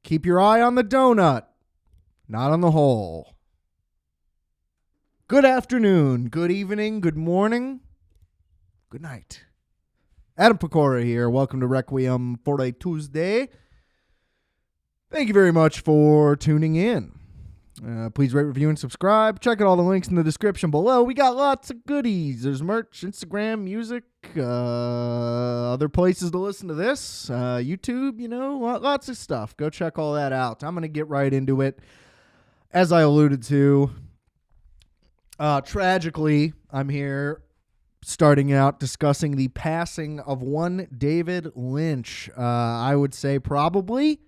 keep your eye on the donut, not on the hole. Good afternoon, good evening, good morning, good night. Adam Pecora here. Welcome to Requiem for a Tuesday. Thank you very much for tuning in. Please rate, review, and subscribe. Check out all the links in the description below. We got lots of goodies. There's merch, Instagram, music, other places to listen to this, YouTube, lots of stuff. Go check all that out. I'm going to get right into it. As I alluded to, tragically, I'm here starting out discussing the passing of one David Lynch. I would say probably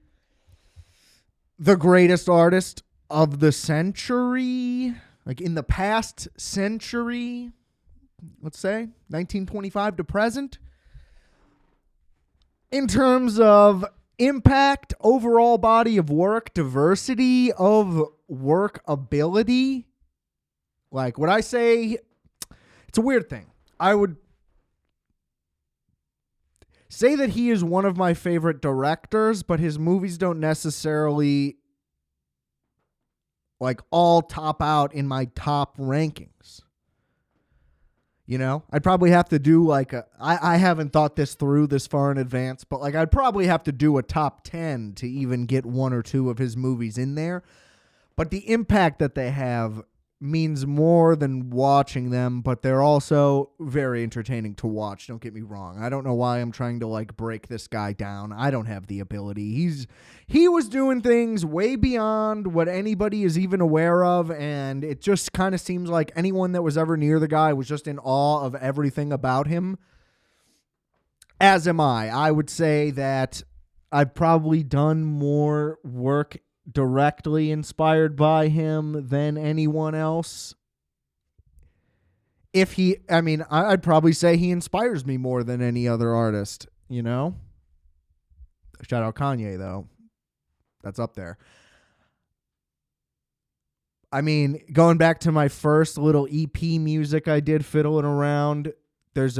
the greatest artist of the century, like in the past century, let's say 1925 to present, in terms of impact, overall body of work, diversity of work ability. Like, would I say, it's a weird thing. I would say that he is one of my favorite directors, but his movies don't necessarily all top out in my top rankings. I'd probably have to do I haven't thought this through this far in advance, but I'd probably have to do a top 10 to even get one or two of his movies in there. But the impact that they have means more than watching them, but they're also very entertaining to watch. Don't get me wrong. I don't know why I'm trying to break this guy down. I don't have the ability. He was doing things way beyond what anybody is even aware of, and it just kind of seems like anyone that was ever near the guy was just in awe of everything about him. As am I. I would say that I've probably done more work directly inspired by him than anyone else. I'd probably say he inspires me more than any other artist, Shout out Kanye, though. That's up there. Going back to my first little EP music I did fiddling around, there's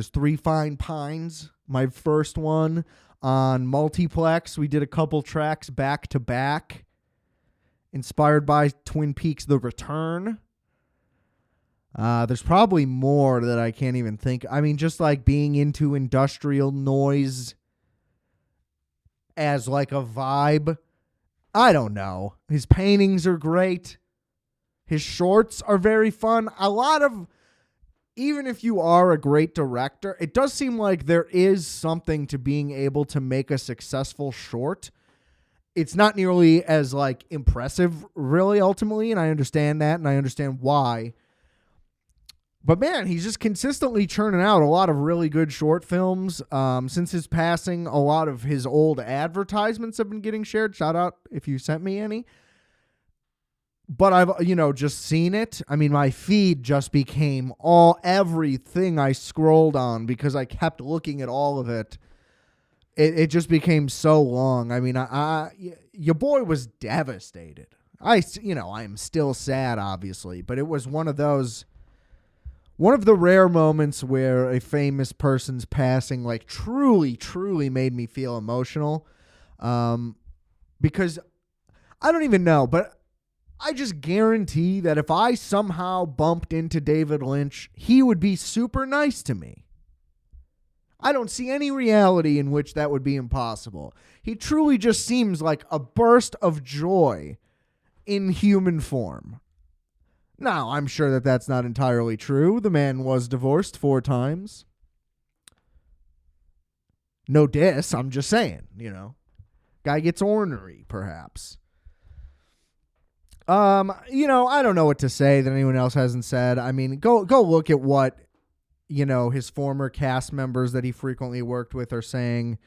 Three Fine Pines, my first one. On Multiplex, we did a couple tracks back to back, inspired by Twin Peaks: The Return. There's probably more that I can't even think. Just being into industrial noise as a vibe. I don't know. His paintings are great. His shorts are very fun. Even if you are a great director, it does seem like there is something to being able to make a successful short. It's not nearly as impressive, really, ultimately, and I understand that, and I understand why. But man, he's just consistently churning out a lot of really good short films. Since his passing, a lot of his old advertisements have been getting shared. Shout out if you sent me any. But I've, just seen it. My feed just became everything I scrolled on because I kept looking at all of it. It just became so long. Your boy was devastated. I am still sad, obviously, but it was one of the rare moments where a famous person's passing, truly, truly made me feel emotional. Because I don't even know, but I just guarantee that if I somehow bumped into David Lynch, he would be super nice to me. I don't see any reality in which that would be impossible. He truly just seems like a burst of joy in human form. Now, I'm sure that that's not entirely true. The man was divorced 4 times. No diss, I'm just saying, Guy gets ornery, perhaps. I don't know what to say that anyone else hasn't said. Go look at what, his former cast members that he frequently worked with are saying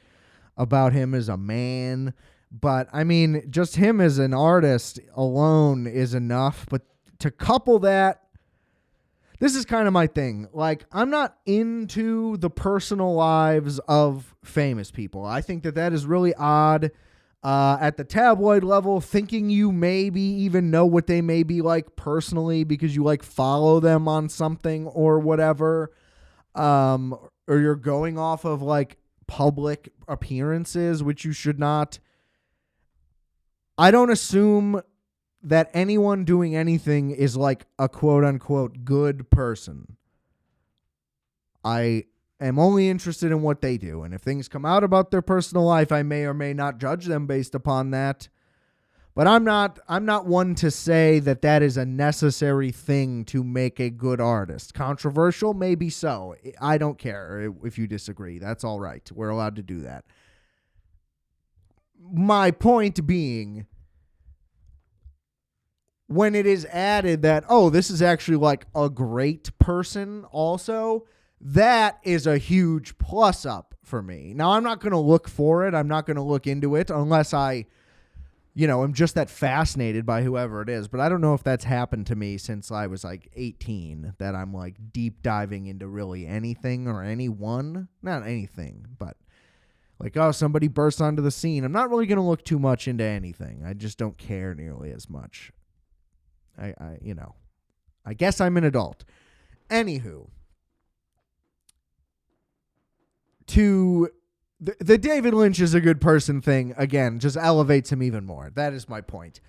about him as a man. But, just him as an artist alone is enough. But to couple that, this is kind of my thing. I'm not into the personal lives of famous people. I think that is really odd. At the tabloid level, thinking you maybe even know what they may be like personally because you follow them on something or whatever, or you're going off of public appearances, which you should not. I don't assume that anyone doing anything is like a quote unquote good person. I am only interested in what they do. And if things come out about their personal life, I may or may not judge them based upon that. But I'm not one to say that that is a necessary thing to make a good artist. Controversial? Maybe so. I don't care if you disagree. That's all right. We're allowed to do that. My point being, when it is added that, oh, this is actually like a great person also, that is a huge plus up for me. Now, I'm not going to look for it. I'm not going to look into it unless I, I'm just that fascinated by whoever it is. But I don't know if that's happened to me since I was like 18, that I'm like deep diving into really anything or anyone. Not anything, but like, oh, somebody bursts onto the scene. I'm not really going to look too much into anything. I just don't care nearly as much. I guess I'm an adult. Anywho, to the David Lynch is a good person thing, again, just elevates him even more. That is my point.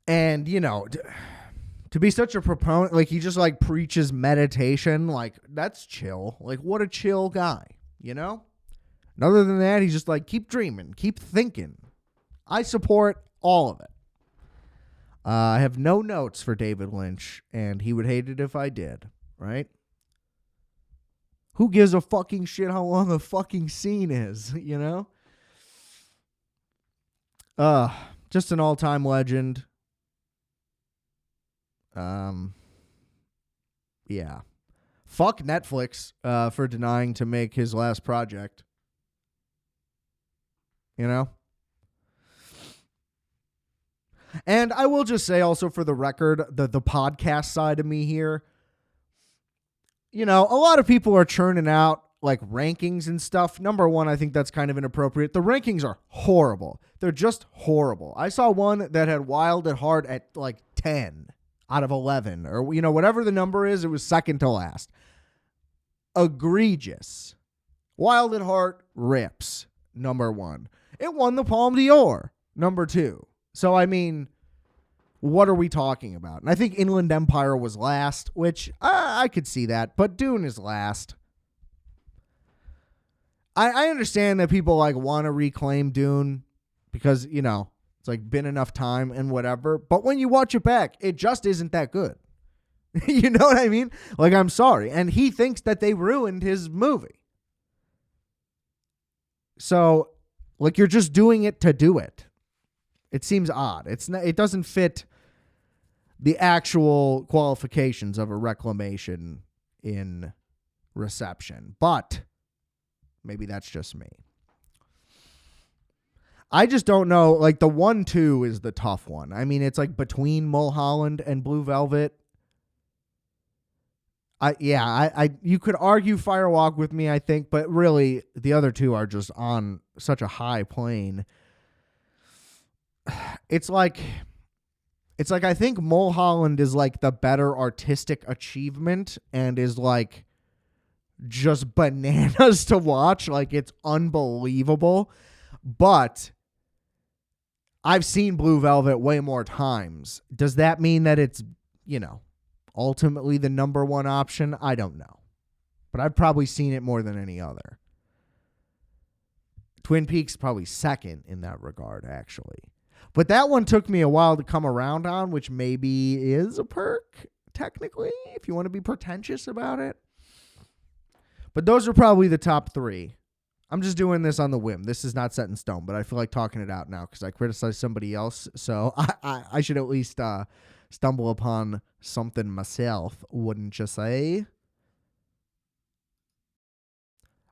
And, to be such a proponent, like he just like preaches meditation, like that's chill. Like what a chill guy, And other than that, he's just like, keep dreaming, keep thinking. I support all of it. I have no notes for David Lynch, and he would hate it if I did, right? Who gives a fucking shit how long a fucking scene is, Just an all-time legend. Yeah. Fuck Netflix for denying to make his last project. And I will just say also for the record, the podcast side of me here, a lot of people are churning out like rankings and stuff. Number one, I think that's kind of inappropriate. The rankings are horrible. They're just horrible. I saw one that had Wild at Heart at like 10 out of 11 or, whatever the number is. It was second to last. Egregious. Wild at Heart rips. Number one. It won the Palme d'Or. Number two. So, what are we talking about? And I think Inland Empire was last, which I could see that, but Dune is last. I understand that people like want to reclaim Dune because, it's like been enough time and whatever. But when you watch it back, it just isn't that good. You know what I mean? Like, I'm sorry. And he thinks that they ruined his movie. So, like, you're just doing it to do it. It seems odd. It doesn't fit the actual qualifications of a reclamation in reception. But maybe that's just me. I just don't know. Like the 1-2 is the tough one. It's like between Mulholland and Blue Velvet. You could argue Firewalk with me, I think, but really the other two are just on such a high plane. It's like I think Mulholland is like the better artistic achievement and is like just bananas to watch. Like it's unbelievable. But I've seen Blue Velvet way more times. Does that mean that it's, ultimately the number one option? I don't know. But I've probably seen it more than any other. Twin Peaks probably second in that regard, actually. But that one took me a while to come around on, which maybe is a perk, technically, if you want to be pretentious about it. But those are probably the top three. I'm just doing this on the whim. This is not set in stone, but I feel like talking it out now because I criticized somebody else. So I should at least stumble upon something myself, wouldn't you say?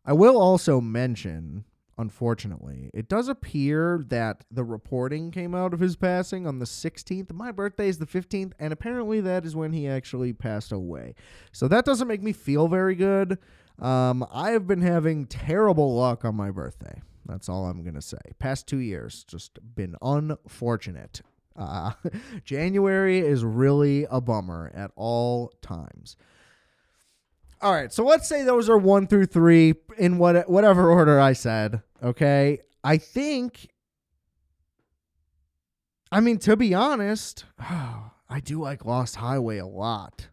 I will also mention, unfortunately, it does appear that the reporting came out of his passing on the 16th. My birthday is the 15th, and apparently that is when he actually passed away. So that doesn't make me feel very good. I have been having terrible luck on my birthday. That's all I'm going to say. Past 2 years, just been unfortunate. January is really a bummer at all times. All right, so let's say those are 1 through 3 in whatever order I said, okay? I think I mean, to be honest, I do like Lost Highway a lot.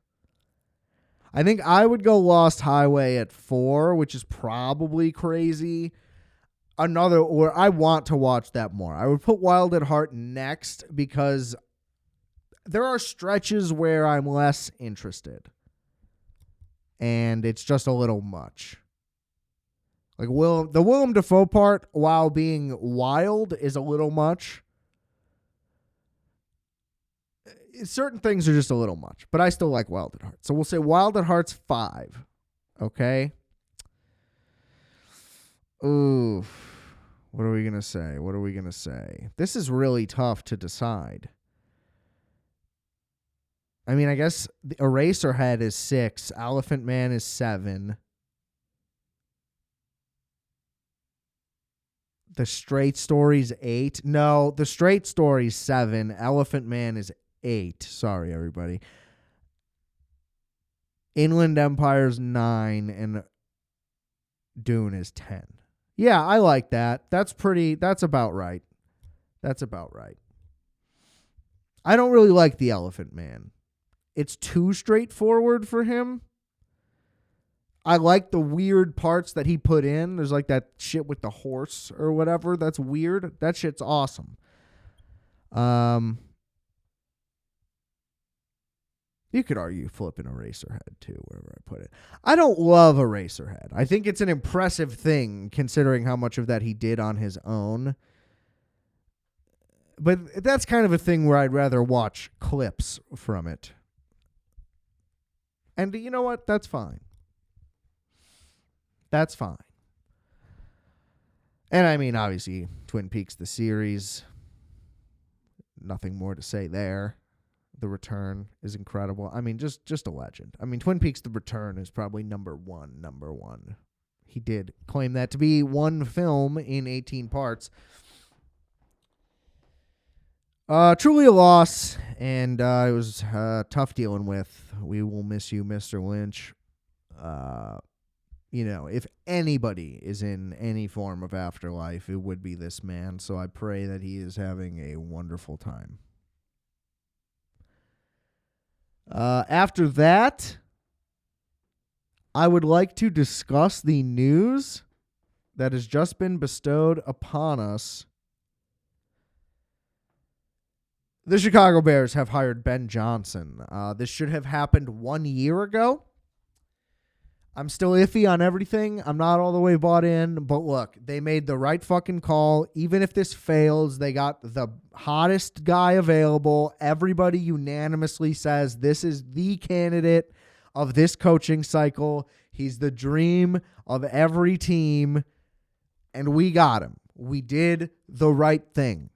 I think I would go Lost Highway at 4, which is probably crazy. Or I want to watch that more. I would put Wild at Heart next because there are stretches where I'm less interested. And it's just a little much. Like the Willem Dafoe part, while being wild, is a little much. Certain things are just a little much, but I still like Wild at Heart. So we'll say Wild at Heart's 5. Okay? Ooh. What are we going to say? This is really tough to decide. I mean, I guess the Eraserhead is 6. Elephant Man is 7. The Straight Story's 8. No, The Straight Story's 7. Elephant Man is 8. Sorry, everybody. Inland Empire's 9. And Dune is 10. Yeah, I like that. That's about right. I don't really like The Elephant Man. It's too straightforward for him. I like the weird parts that he put in. There's like that shit with the horse or whatever. That's weird. That shit's awesome. You could argue flipping Eraserhead too, wherever I put it. I don't love Eraserhead. I think it's an impressive thing considering how much of that he did on his own. But that's kind of a thing where I'd rather watch clips from it. And you know what? That's fine. And I mean, obviously, Twin Peaks, the series. Nothing more to say there. The Return is incredible. I mean, just a legend. I mean, Twin Peaks, The Return is probably number one. He did claim that to be one film in 18 parts. Truly a loss, and it was tough dealing with. We will miss you, Mr. Lynch. If anybody is in any form of afterlife, it would be this man. So I pray that he is having a wonderful time. After that, I would like to discuss the news that has just been bestowed upon us. The Chicago Bears have hired Ben Johnson. This should have happened 1 year ago. I'm still iffy on everything. I'm not all the way bought in, but look, they made the right fucking call. Even if this fails, they got the hottest guy available. Everybody unanimously says this is the candidate of this coaching cycle. He's the dream of every team, and we got him. We did the right thing.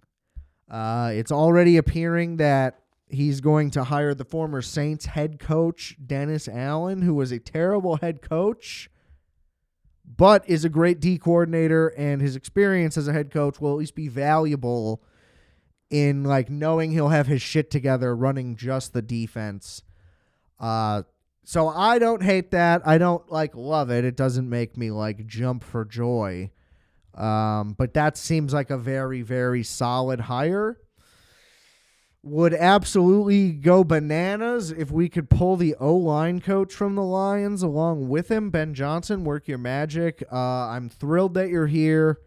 It's already appearing that he's going to hire the former Saints head coach, Dennis Allen, who was a terrible head coach, but is a great D coordinator, and his experience as a head coach will at least be valuable in knowing he'll have his shit together running just the defense. So I don't hate that. I don't love it. It doesn't make me jump for joy. But that seems like a very, very solid hire. Would absolutely go bananas if we could pull the O-line coach from the Lions along with him. Ben Johnson, work your magic. I'm thrilled that you're here.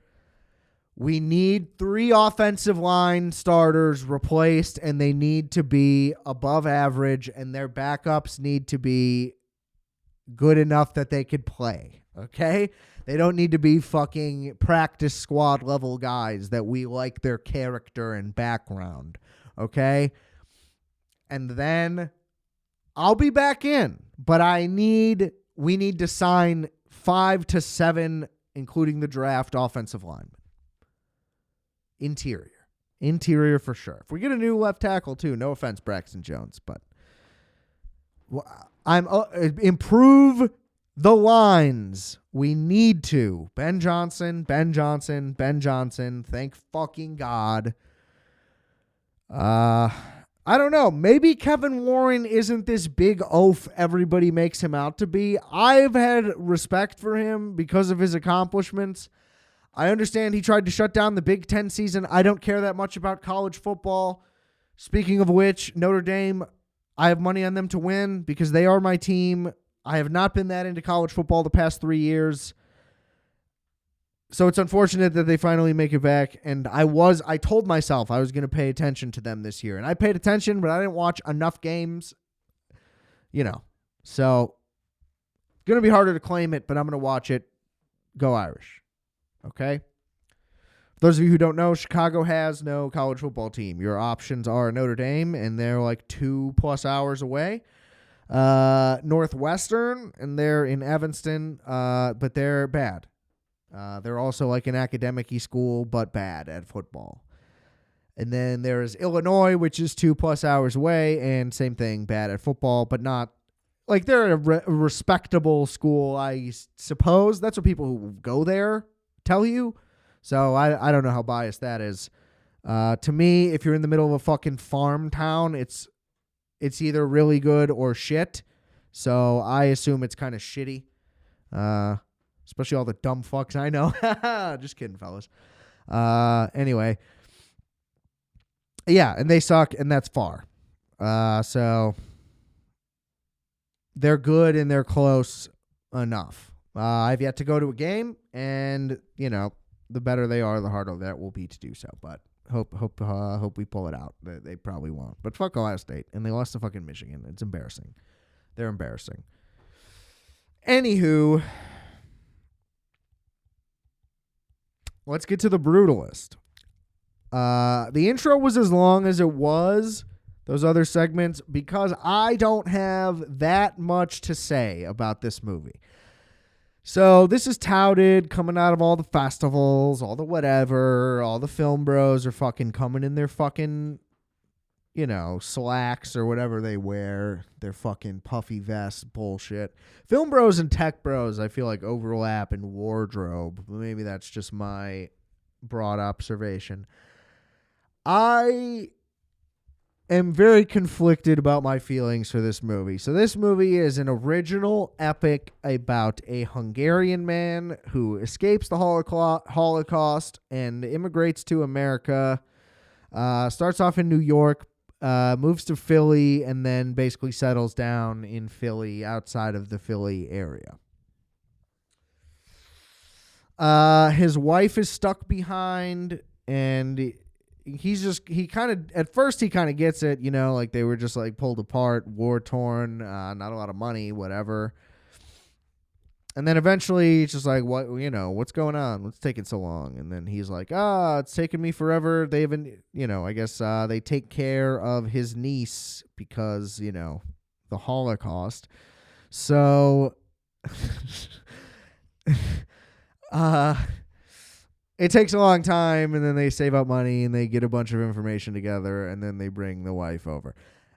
We need 3 offensive line starters replaced, and they need to be above average, and their backups need to be good enough that they could play, okay? They don't need to be fucking practice squad level guys that we like their character and background. Okay? And then I'll be back in. But we need to sign 5 to 7, including the draft, offensive linemen. Interior for sure. If we get a new left tackle too, no offense, Braxton Jones, but I'm improve the lines. We need to. Ben Johnson. Thank fucking God. I don't know. Maybe Kevin Warren isn't this big oaf everybody makes him out to be. I've had respect for him because of his accomplishments. I understand he tried to shut down the Big Ten season. I don't care that much about college football. Speaking of which, Notre Dame, I have money on them to win because they are my team. I have not been that into college football the past 3 years. So it's unfortunate that they finally make it back. And I told myself I was going to pay attention to them this year. And I paid attention, but I didn't watch enough games. So it's going to be harder to claim it, but I'm going to watch it. Go Irish. Okay? For those of you who don't know, Chicago has no college football team. Your options are Notre Dame, and they're like 2+ hours away. Northwestern, and they're in Evanston, but they're bad. They're also like an academic-y school, but bad at football. And then there's Illinois, which is 2+ hours away, and same thing, bad at football, but not like they're a respectable school, I suppose. That's what people who go there tell you. So I don't know how biased that is. To me, if you're in the middle of a fucking farm town, it's either really good or shit. So I assume it's kind of shitty. Especially all the dumb fucks I know. Just kidding, fellas. Anyway. Yeah, and they suck, and that's far. So they're good and they're close enough. I've yet to go to a game, and, the better they are, the harder that will be to do so. But hope we pull it out. They probably won't. But fuck Ohio State, and they lost to fucking Michigan. It's embarrassing. They're embarrassing. Anywho, let's get to the Brutalist. The intro was as long as it was, those other segments, because I don't have that much to say about this movie. So this is touted, coming out of all the festivals, all the whatever, all the film bros are fucking coming in their fucking, slacks or whatever they wear, their fucking puffy vest bullshit. Film bros and tech bros, I feel like, overlap in wardrobe. Maybe that's just my broad observation. I am very conflicted about my feelings for this movie. So this movie is an original epic about a Hungarian man who escapes the Holocaust and immigrates to America. Starts off in New York, moves to Philly, and then basically settles down in Philly, outside of the Philly area. His wife is stuck behind, and he kind of, at first he kind of gets it, like they were just like pulled apart, war torn, not a lot of money, whatever. And then eventually it's just like, what's going on? What's taking so long? And then he's like, it's taken me forever. They even, I guess, they take care of his niece because, the Holocaust. So, it takes a long time, and then they save up money, and they get a bunch of information together, and then they bring the wife over.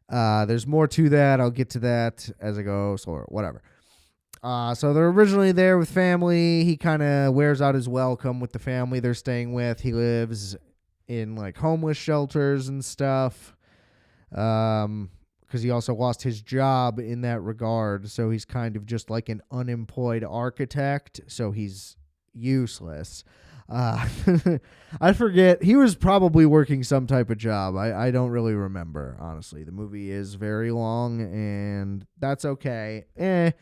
There's more to that. I'll get to that as I go, so whatever. So they're originally there with family. He kind of wears out his welcome with the family they're staying with. He lives in, like, homeless shelters and stuff, because he also lost his job in that regard, so he's kind of just like an unemployed architect, so he's useless. I forget. He was probably working some type of job. I don't really remember, honestly. The movie is very long, and that's okay.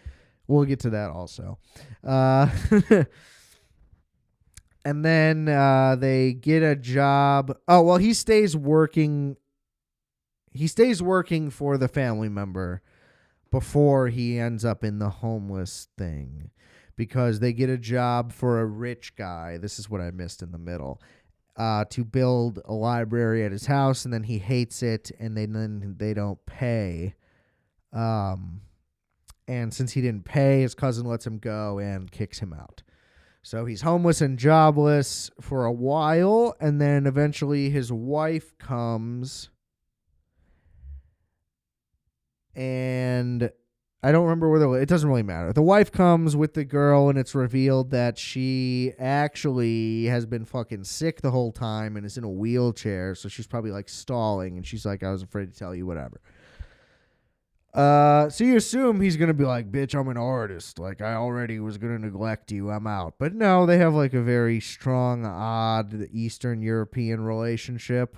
We'll get to that also. And then they get a job. Oh, well, he stays working. He stays working for the family member before he ends up in the homeless thing, because they get a job for a rich guy. This is what I missed in the middle. To build a library at his house, and then he hates it, and then they don't pay. And since he didn't pay, his cousin lets him go and kicks him out. So he's homeless and jobless for a while, and then eventually his wife comes, and I don't remember it doesn't really matter. The wife comes with the girl, and it's revealed that she actually has been fucking sick the whole time and is in a wheelchair, so she's probably like stalling, and she's like, I was afraid to tell you, whatever. So you assume he's going to be like, bitch, I'm an artist. Like, I already was going to neglect you. I'm out. But no, they have like a very strong, odd Eastern European relationship.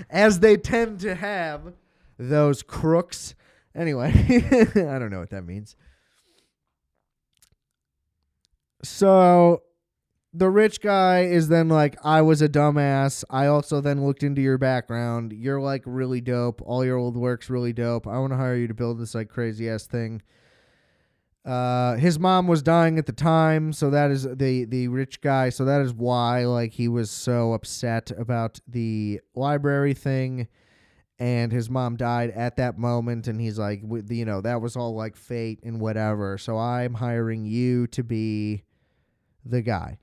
As they tend to have, those crooks. Anyway, I don't know what that means. So the rich guy is then like, I was a dumbass. I also then looked into your background. You're like really dope. All your old work's really dope. I want to hire you to build this like crazy ass thing. His mom was dying at the time, so that is the rich guy. So that is why like he was so upset about the library thing. And his mom died at that moment, and he's like, that was all like fate and whatever. So I'm hiring you to be the guy.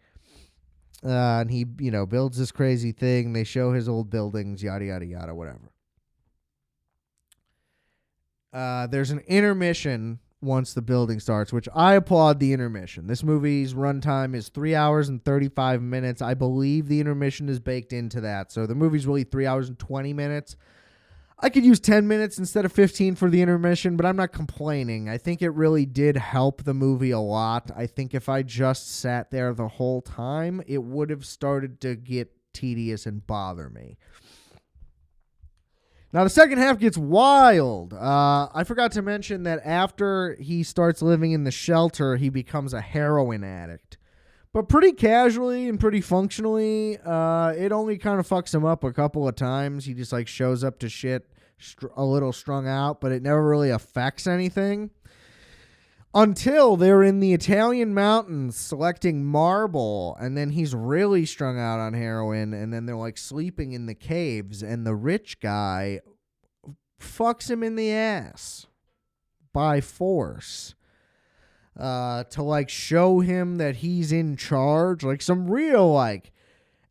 And he, builds this crazy thing. They show his old buildings, yada, yada, yada, whatever. There's an intermission once the building starts, which I applaud the intermission. This movie's runtime is 3 hours and 35 minutes. I believe the intermission is baked into that. So the movie's really 3 hours and 20 minutes. I could use 10 minutes instead of 15 for the intermission, but I'm not complaining. I think it really did help the movie a lot. I think if I just sat there the whole time, it would have started to get tedious and bother me. Now, the second half gets wild. I forgot to mention that after he starts living in the shelter, he becomes a heroin addict. But pretty casually and pretty functionally, it only kind of fucks him up a couple of times. He just like shows up to shit a little strung out, but it never really affects anything. Until they're in the Italian mountains selecting marble, and then he's really strung out on heroin, and then they're like sleeping in the caves, and the rich guy fucks him in the ass by force. To like show him that he's in charge, like some real like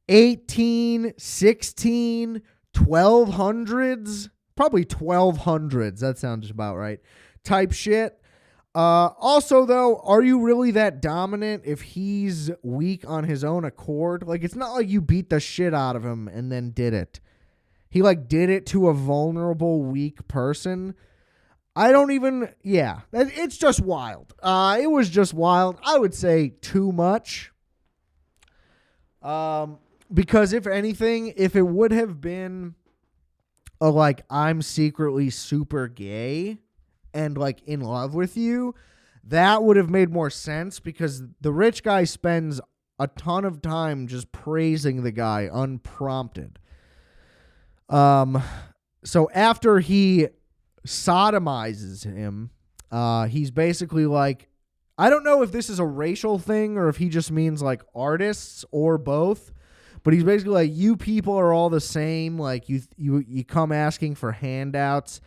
18, 16, 1200s, probably 1200s, that sounds about right, type shit. Also though, are you really that dominant if he's weak on his own accord? Like, it's not like you beat the shit out of him and then did it. He like did it to a vulnerable, weak person. It's just wild. It was just wild. I would say too much. Because if anything, if it would have been like, I'm secretly super gay and like in love with you, that would have made more sense, because the rich guy spends a ton of time just praising the guy unprompted. So after he sodomizes him, he's basically like, I don't know if this is a racial thing or if he just means like artists or both, but he's basically like, you people are all the same, like you come asking for handouts.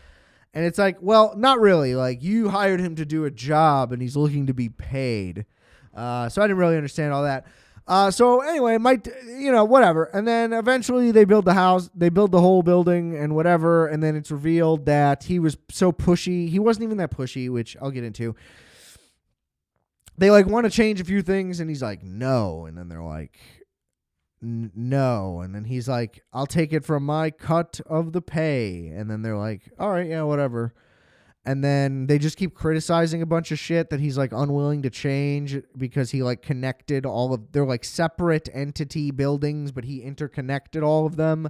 And it's like, well, not really. Like, you hired him to do a job and he's looking to be paid. So I didn't really understand all that. So anyway, whatever. And then eventually they build the house, they build the whole building and whatever. And then it's revealed that he was so pushy. He wasn't even that pushy, which I'll get into. They like want to change a few things and he's like, no. And then they're like, no. And then he's like, I'll take it from my cut of the pay. And then they're like, all right, yeah, whatever. And then they just keep criticizing a bunch of shit that he's like unwilling to change, because he like connected they're like separate entity buildings, but he interconnected all of them.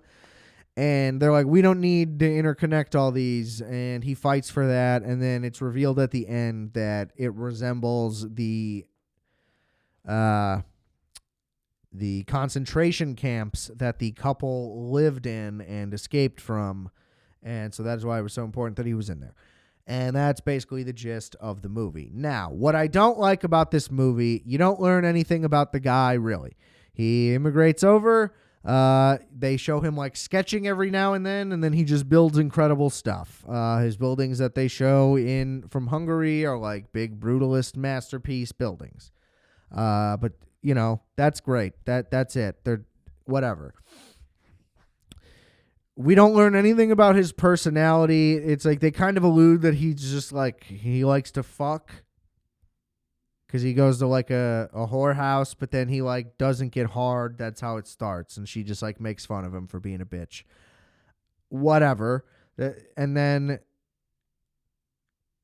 And they're like, we don't need to interconnect all these. And he fights for that. And then it's revealed at the end that it resembles the concentration camps that the couple lived in and escaped from. And so that is why it was so important that he was in there. And that's basically the gist of the movie. Now, what I don't like about this movie, you don't learn anything about the guy, really. He immigrates over. They show him like sketching every now and then he just builds incredible stuff. His buildings that they show from Hungary are like big Brutalist masterpiece buildings. But that's great. That's it. They're whatever. We don't learn anything about his personality. It's like they kind of allude that he's just like, he likes to fuck because he goes to like a whorehouse, but then he like doesn't get hard. That's how it starts. And she just like makes fun of him for being a bitch. Whatever. And then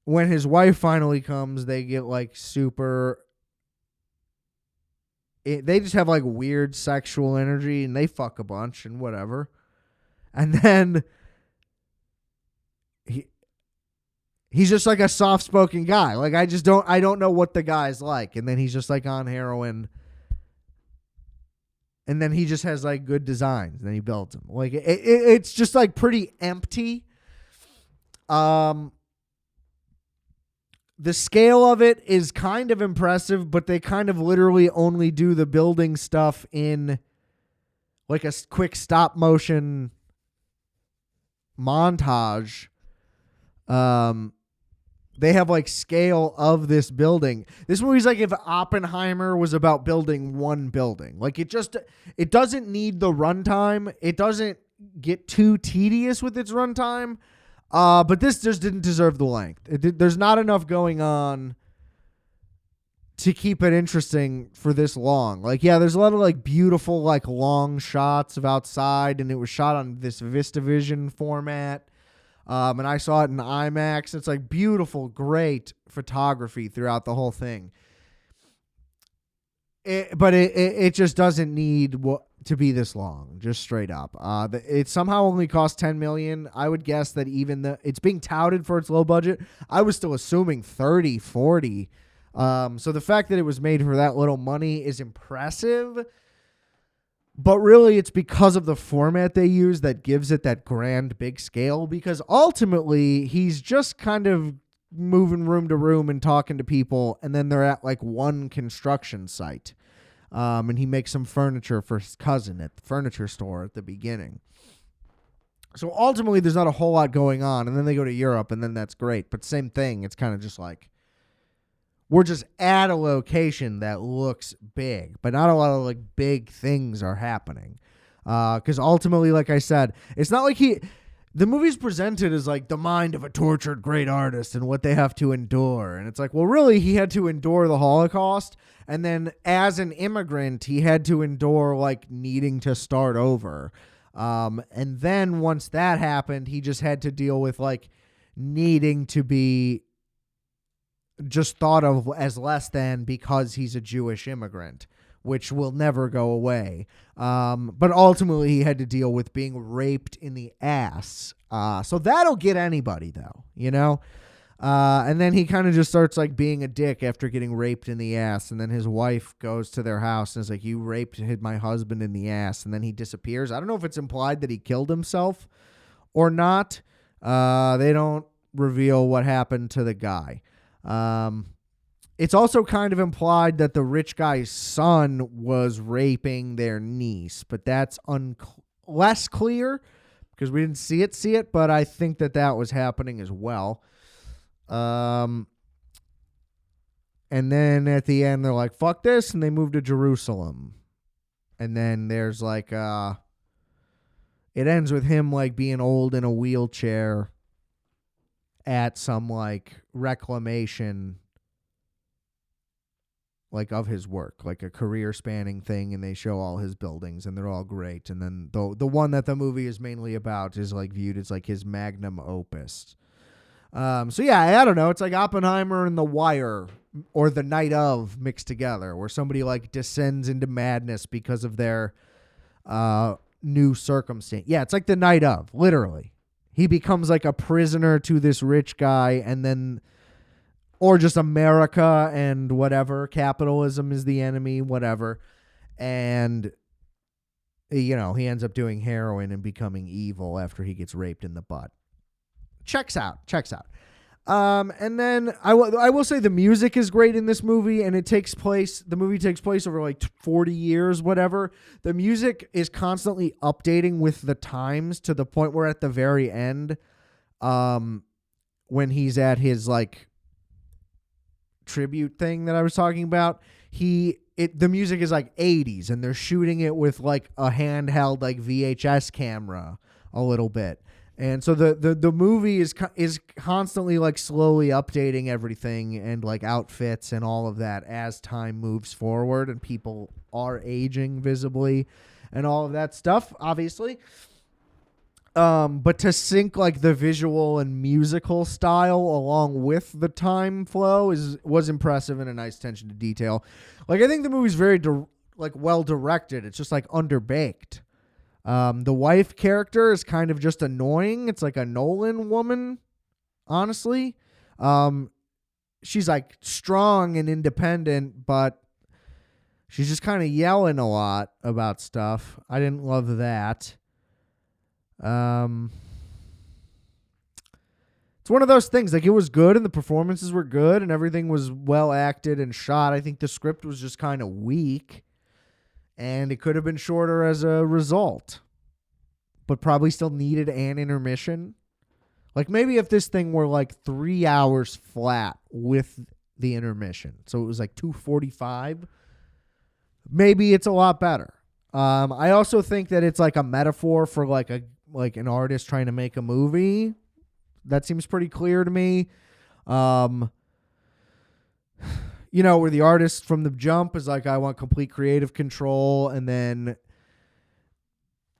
when his wife finally comes, they get like super. They just have like weird sexual energy and they fuck a bunch and whatever. And then he's just like a soft-spoken guy. Like I don't know what the guy's like. And then he's just like on heroin. And then he just has like good designs. And then he builds them. Like it's just like pretty empty. The scale of it is kind of impressive, but they kind of literally only do the building stuff in like a quick stop motion montage. They have like scale of this building. This movie's like if Oppenheimer was about building one building. Like it doesn't need the runtime. It doesn't get too tedious with its runtime. But this just didn't deserve the length. There's not enough going on to keep it interesting for this long. Like, yeah, there's a lot of like beautiful, like long shots of outside, and it was shot on this VistaVision format. And I saw it in IMAX. It's like beautiful, great photography throughout the whole thing. But it just doesn't need to be this long, just straight up. It somehow only cost $10 million. I would guess that even it's being touted for its low budget. I was still assuming 30, 40. So the fact that it was made for that little money is impressive. But really, it's because of the format they use that gives it that grand, big scale. Because ultimately, he's just kind of moving room to room and talking to people, and then they're at like one construction site. And he makes some furniture for his cousin at the furniture store at the beginning. So ultimately, there's not a whole lot going on. And then they go to Europe, and then that's great. But same thing. It's kind of just like, we're just at a location that looks big, but not a lot of like big things are happening. Because ultimately, like I said, it's not like the movie's presented as like the mind of a tortured great artist and what they have to endure. And it's like, well, really, he had to endure the Holocaust. And then as an immigrant, he had to endure like needing to start over. And then once that happened, he just had to deal with like needing to be just thought of as less than because he's a Jewish immigrant, which will never go away. But ultimately, he had to deal with being raped in the ass. So that'll get anybody, though, you know? And then he kind of just starts like being a dick after getting raped in the ass. And then his wife goes to their house and is like, you raped my husband in the ass. And then he disappears. I don't know if it's implied that he killed himself or not. They don't reveal what happened to the guy. It's also kind of implied that the rich guy's son was raping their niece, but that's less clear because we didn't see it, but I think that was happening as well. And then at the end, they're like, fuck this, and they move to Jerusalem. And then there's like, it ends with him like being old in a wheelchair at some like reclamation like of his work, like a career spanning thing, and they show all his buildings and they're all great. And then the one that the movie is mainly about is like viewed as like his magnum opus. So yeah, I don't know. It's like Oppenheimer and The Wire or The Night Of mixed together, where somebody like descends into madness because of their new circumstance. Yeah, it's like The Night Of, literally. He becomes like a prisoner to this rich guy, and then, or just America and whatever, capitalism is the enemy, whatever. And, you know, he ends up doing heroin and becoming evil after he gets raped in the butt. Checks out. And then I will say the music is great in this movie, and the movie takes place over like 40 years, whatever. The music is constantly updating with the times to the point where at the very end, when he's at his like tribute thing that I was talking about, the music is like 80s, and they're shooting it with like a handheld like VHS camera a little bit. And so the movie is constantly like slowly updating everything and like outfits and all of that as time moves forward and people are aging visibly and all of that stuff, obviously. But to sync like the visual and musical style along with the time flow was impressive and a nice attention to detail. Like I think the movie's very well directed. It's just like underbaked. The wife character is kind of just annoying. It's like a Nolan woman, honestly. She's like strong and independent, but she's just kind of yelling a lot about stuff. I didn't love that. It's one of those things. Like it was good and the performances were good and everything was well acted and shot. I think the script was just kind of weak and it could have been shorter as a result, but probably still needed an intermission. Like maybe if this thing were like 3 hours flat with the intermission, so it was like 2:45, maybe it's a lot better. I also think that it's like a metaphor for like an artist trying to make a movie. That seems pretty clear to me. Where the artist from the jump is like, I want complete creative control, and then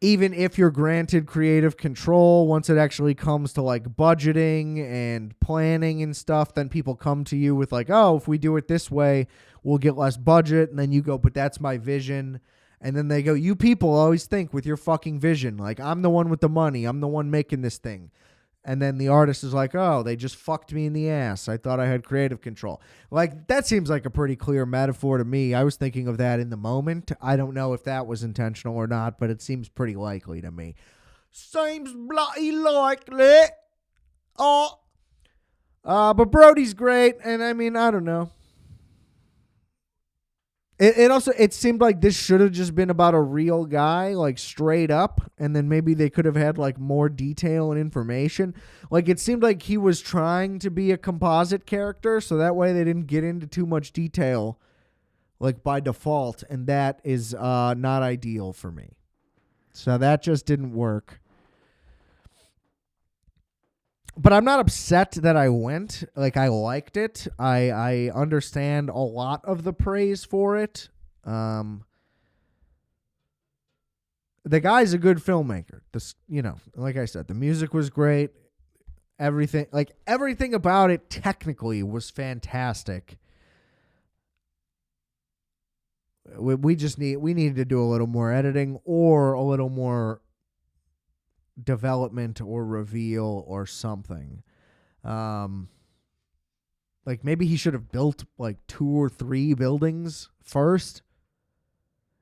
even if you're granted creative control, once it actually comes to like budgeting and planning and stuff, then people come to you with like, oh, if we do it this way, we'll get less budget. And then you go, but that's my vision. And then they go, you people always think with your fucking vision. Like, I'm the one with the money. I'm the one making this thing. And then the artist is like, oh, they just fucked me in the ass. I thought I had creative control. Like, that seems like a pretty clear metaphor to me. I was thinking of that in the moment. I don't know if that was intentional or not, but it seems pretty likely to me. Seems bloody likely. But Brody's great. And I mean, I don't know. It seemed like this should have just been about a real guy, like straight up, and then maybe they could have had like more detail and information. Like it seemed like he was trying to be a composite character, so that way they didn't get into too much detail, like by default, and that is not ideal for me. So that just didn't work. But I'm not upset that I went. Like, I liked it. I understand a lot of the praise for it. The guy's a good filmmaker. Like I said, the music was great. Everything about it technically was fantastic. We needed to do a little more editing or a little more development or reveal or something. Like maybe he should have built like 2 or 3 buildings first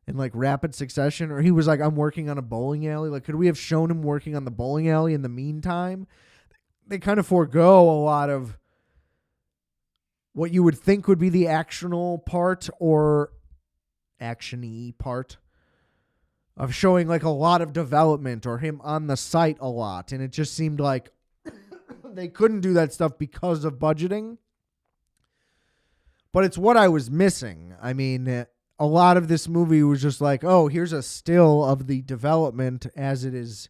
in like rapid succession, or he was like, I'm working on a bowling alley. Like, could we have shown him working on the bowling alley in the meantime? They kind of forego a lot of what you would think would be the actional part or action-y part of showing like a lot of development or him on the site a lot. And it just seemed like they couldn't do that stuff because of budgeting. But it's what I was missing. I mean, a lot of this movie was just like, oh, here's a still of the development as it is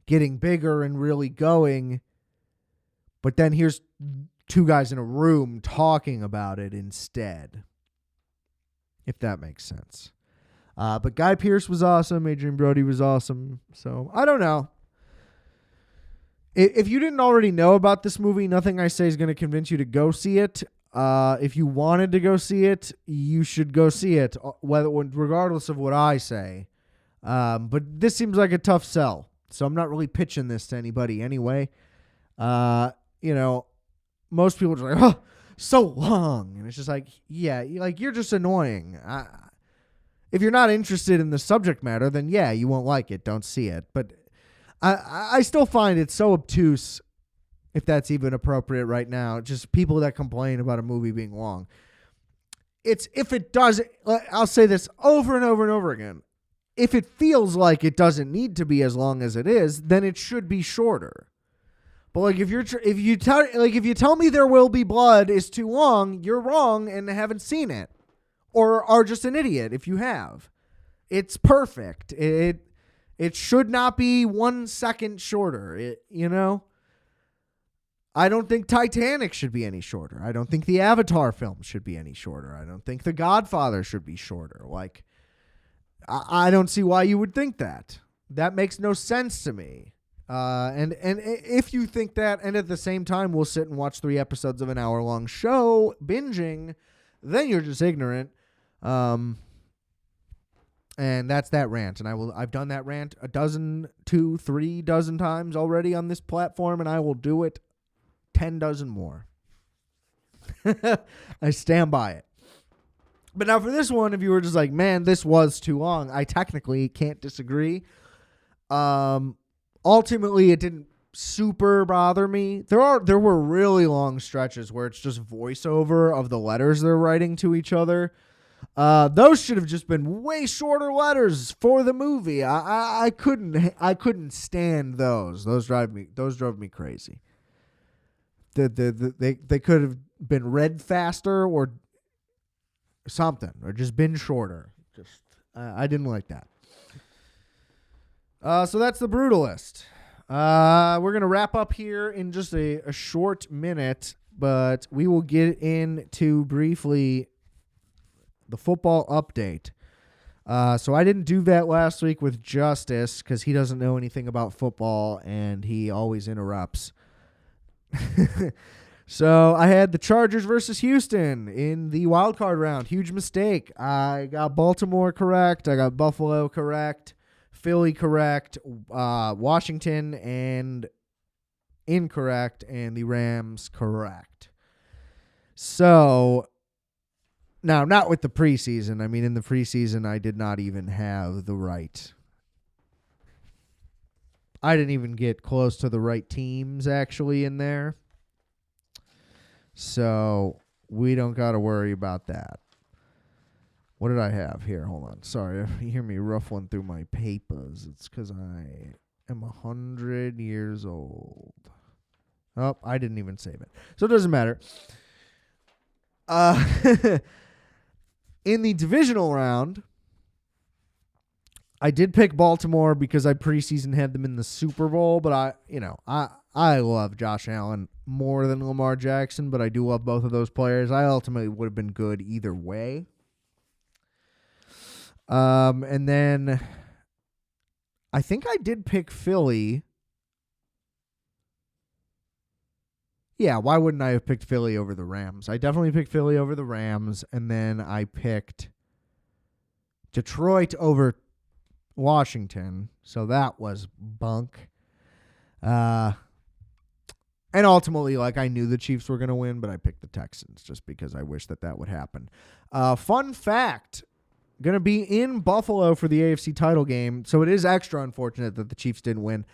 getting bigger and really going. But then here's 2 guys in a room talking about it instead. If that makes sense. But Guy Pearce was awesome. Adrian Brody was awesome. So, I don't know. If you didn't already know about this movie, nothing I say is going to convince you to go see it. If you wanted to go see it, you should go see it, regardless of what I say. But this seems like a tough sell. So, I'm not really pitching this to anybody anyway. Most people are like, oh, so long. And it's just like, yeah, like you're just annoying. If you're not interested in the subject matter, then yeah, you won't like it. Don't see it. But I still find it so obtuse, if that's even appropriate right now. Just people that complain about a movie being long. I'll say this over and over and over again. If it feels like it doesn't need to be as long as it is, then it should be shorter. But like if you tell me There Will Be Blood is too long, you're wrong and haven't seen it. Or are just an idiot if you have. It's perfect. It should not be 1 second shorter. I don't think Titanic should be any shorter. I don't think the Avatar film should be any shorter. I don't think The Godfather should be shorter. Like, I don't see why you would think that. That makes no sense to me. And if you think that, and at the same time we'll sit and watch 3 episodes of an hour-long show, binging, then you're just ignorant. And that's that rant. And I've done that rant 1, 2, 3 dozen times already on this platform, and I will do it 10 dozen more. I stand by it. But now for this one, if you were just like, man, this was too long, I technically can't disagree. Ultimately, it didn't super bother me. There were really long stretches where it's just voiceover of the letters they're writing to each other. Those should have just been way shorter letters for the movie. I couldn't stand those. Those drove me crazy. They could have been read faster or something, or just been shorter. I didn't like that. So that's the Brutalist. We're going to wrap up here in just a short minute, but we will get into briefly the football update. So I didn't do that last week with Justice because he doesn't know anything about football and he always interrupts. So I had the Chargers versus Houston in the wild card round. Huge mistake. I got Baltimore correct. I got Buffalo correct. Philly correct. Washington and incorrect. And the Rams correct. So now, not with the preseason. I mean, in the preseason, I did not even have the right. I didn't even get close to the right teams actually in there. So we don't got to worry about that. What did I have here? Hold on. Sorry, if you hear me ruffling through my papers, it's because I am 100 years old. Oh, I didn't even save it. So it doesn't matter. In the divisional round, I did pick Baltimore because I preseason had them in the Super Bowl, but I love Josh Allen more than Lamar Jackson, but I do love both of those players. I ultimately would have been good either way. And then I think I did pick Philly. Yeah, why wouldn't I have picked Philly over the Rams? I definitely picked Philly over the Rams, and then I picked Detroit over Washington, so that was bunk. And ultimately, I knew the Chiefs were going to win, but I picked the Texans just because I wish that would happen. Fun fact, going to be in Buffalo for the AFC title game, so it is extra unfortunate that the Chiefs didn't win.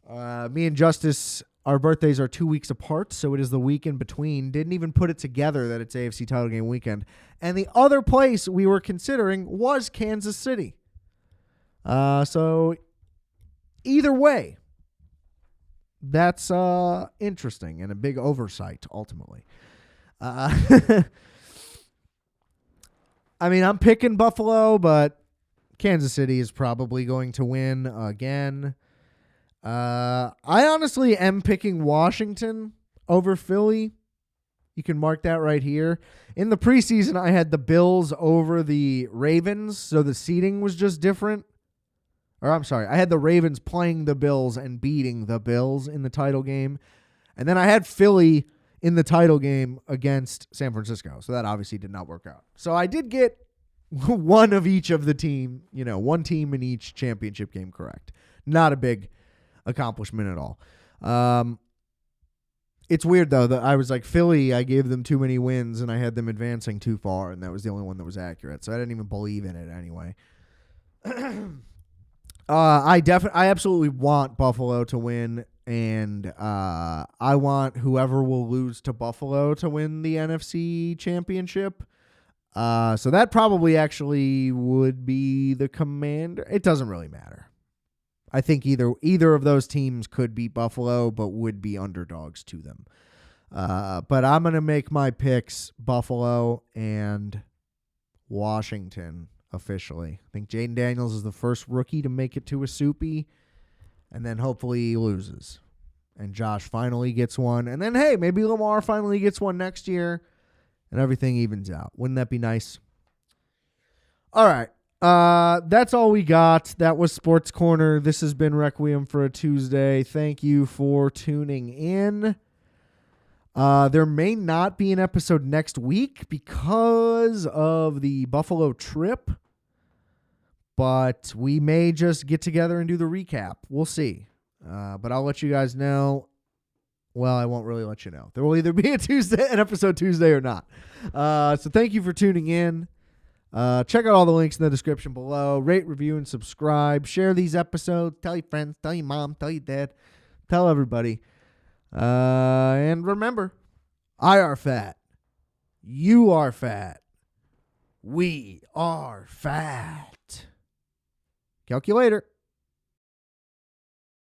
Me and Justice, our birthdays are 2 weeks apart, so it is the week in between. Didn't even put it together that it's AFC title game weekend. And the other place we were considering was Kansas City. So either way, that's interesting and a big oversight ultimately. I mean, I'm picking Buffalo, but Kansas City is probably going to win again. I honestly am picking Washington over Philly. You can mark that right here. In the preseason, I had the Bills over the Ravens, so the seeding was just different. Or I'm sorry, I had the Ravens playing the Bills and beating the Bills in the title game. And then I had Philly in the title game against San Francisco. So that obviously did not work out. So I did get one of each of the team, one team in each championship game correct. Not a big accomplishment at all. It's weird, though, that I was like, Philly, I gave them too many wins and I had them advancing too far, and that was the only one that was accurate. So I didn't even believe in it anyway. I absolutely want Buffalo to win, and I want whoever will lose to Buffalo to win the NFC Championship. So that probably actually would be the Commander. It doesn't really matter. I think either of those teams could beat Buffalo, but would be underdogs to them. But I'm going to make my picks Buffalo and Washington officially. I think Jaden Daniels is the first rookie to make it to a Soupy, and then hopefully he loses. And Josh finally gets one. And then, hey, maybe Lamar finally gets one next year, and everything evens out. Wouldn't that be nice? All right. That's all we got. That was Sports Corner. This has been Requiem for a Tuesday. Thank you for tuning in. There may not be an episode next week because of the Buffalo trip, but we may just get together and do the recap. We'll see. But I'll let you guys know. Well, I won't really let you know. There will either be an episode Tuesday or not. So thank you for tuning in. Check out all the links in the description below. Rate, review, and subscribe. Share these episodes. Tell your friends. Tell your mom. Tell your dad. Tell everybody. And remember, I are fat. You are fat. We are fat. Calculator.